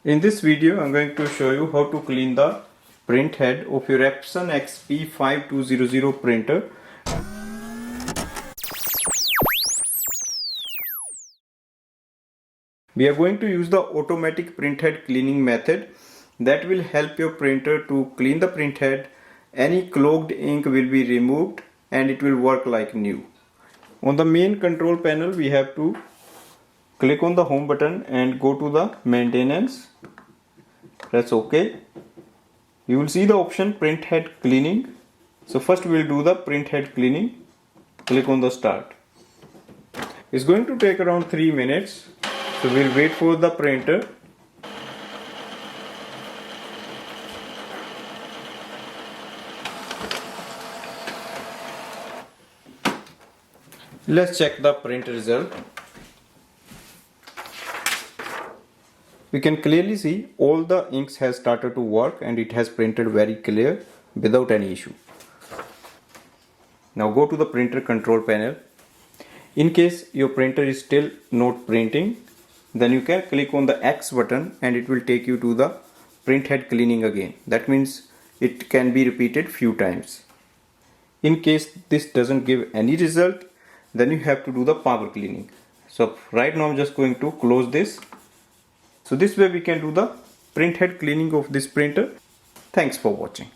In this video, I'm going to show you how to clean the print head of your Epson XP5200 printer. We are going to use the automatic print head cleaning method that will help your printer to clean the print head. Any clogged ink will be removed and it will work like new. On the main control panel, we have to click on the home button and go to the maintenance. Press OK. You will see the option print head cleaning. So first we will do the print head cleaning. Click on the start. It's going to take around 3 minutes. So we'll wait for the printer. Let's check the print result. We can clearly see all the inks has started to work and it has printed very clear without any issue. Now go to the printer control panel. In case your printer is still not printing, then you can click on the X button and it will take you to the print head cleaning again. That means it can be repeated few times. In case this doesn't give any result, then you have to do the power cleaning. So right now I'm just going to close this. So this way we can do the print head cleaning of this printer. Thanks for watching.